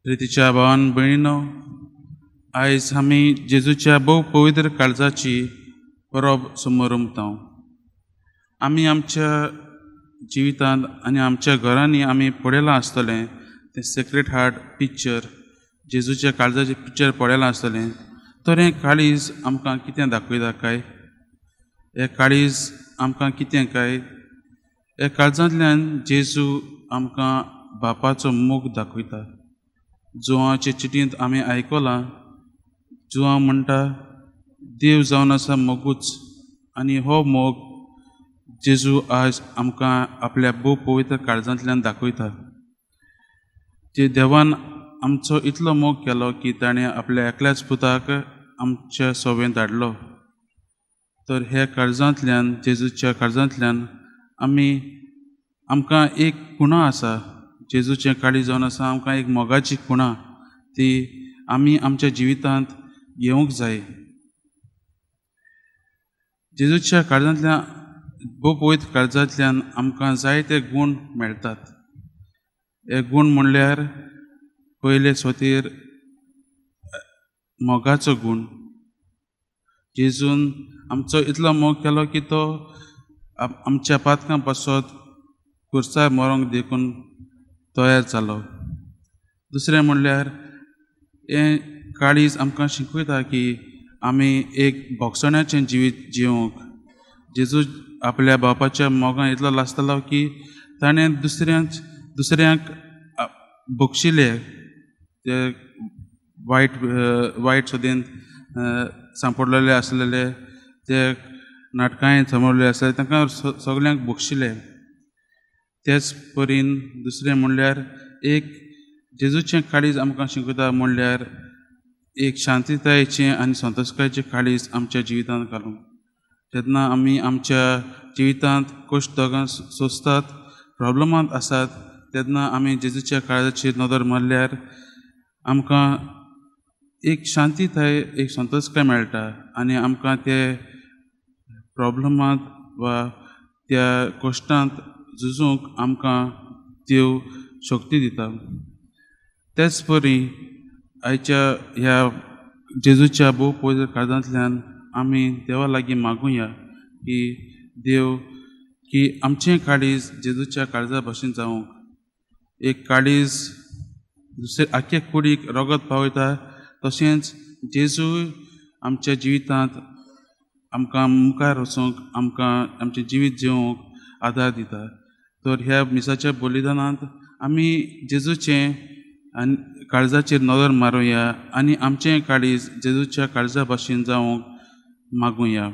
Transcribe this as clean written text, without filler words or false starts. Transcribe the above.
प्रितीच्या भावान भयणीनो, आयज आमी जेजूच्या भोव पवित्र काळजाची परब समोर उमतांव. आमी आमच्या जिवितांत आनी आमच्या घरांनी आमी पळयलां आसतलें तें सेक्रेड हार्ट पिक्चर, जेजूच्या काळजाचें पिक्चर पळयलां आसतलें. तर हें काळीज आमकां कितें दाखयता काय? हें काळीज आमकां कितें काय? ह्या काळजांतल्यान जेजू आमकां बापाचो मोग दाखयता. जुवांचे चिटींत आमी आयकलां, जुवां म्हणटा देव जावन आसा मोगूच, आनी हो मोग जेजू आज आमकां आपल्या भोव पवित्र काळजांतल्यान दाखयता. जे देवान आमचो इतलो मोग केलो की ताणें आपल्या एकल्याच पुताक आमच्या सोबेत धाडलो. तर ह्या काळजांतल्यान, जेजूच्या काळजांतल्यान आमकां एक खुणा आसा. जेजूचें काळीज जावन आसा आमकां एक मोगाची खुणा, ती आमी आमच्या जिवितांत घेवंक जाय. जेजूच्या काळजांतल्यान, भोव पवित्र काळजांतल्यान आमकां जायते गूण मेळटात. हे गूण म्हणल्यार पयले सुवातेर मोगाचो गूण. जेजून आमचो इतलो मोग केलो की तो आमच्या पातकां पासत खुर्सार मरोंक देखून तयार जालो. दुसरें म्हणल्यार हें काळीज आमकां शिकयता की आमी एक भोगसण्याचें जिवीत जिवंक. जेजू आपल्या बापाच्या मोगान इतलो लासतालो की ताणें दुसऱ्यांक भोगशिले, ते वायट सुदीन सांपडलेले आसलेले, ते नाटकांय थमवलेले आसले, तांकां सगल्यांक भोगशिले. तेच परीन दुसरें म्हणल्यार एक जेजूचें काळीज आमकां शिकयता म्हणल्यार एक शांतीतायेचें आनी संतोशकायेचें काळीज आमच्या जिवितांत घालूंक. जेन्ना आमी आमच्या जिवितांत कश्ट दोगां सोंसतात, प्रॉब्लमांत आसात, तेन्ना आमी जेजूच्या काळजाचेर नदर मारल्यार आमकां एक शांतीताय, एक संतोशकाय मेळटा, आनी आमकां ते प्रॉब्लमांत वा त्या कश्टांत झुजूंक आमकां देव शक्ती दिता. तेच परी आयच्या ह्या जेजूच्या भोव पवित्र काळजांतल्यान आमी देवा लागीं मागुया की देव की आमचें काळीज जेजूच्या काळजा भाशेन जावंक. एक काळीज आख्खे कुडीक रगत पावयता, तशेंच जेजू आमच्या जिवितांत आमकां मुखार वचूंक, आमकां आमचें जिवीत जिवंक आदार दिता. तर ह्या मिसाच्या बलिदानांत आमी जेजूचें काळजाचेर नदर मारुया आनी आमचें काळीज जेजूच्या काळजा भाशेन जावंक मागुया.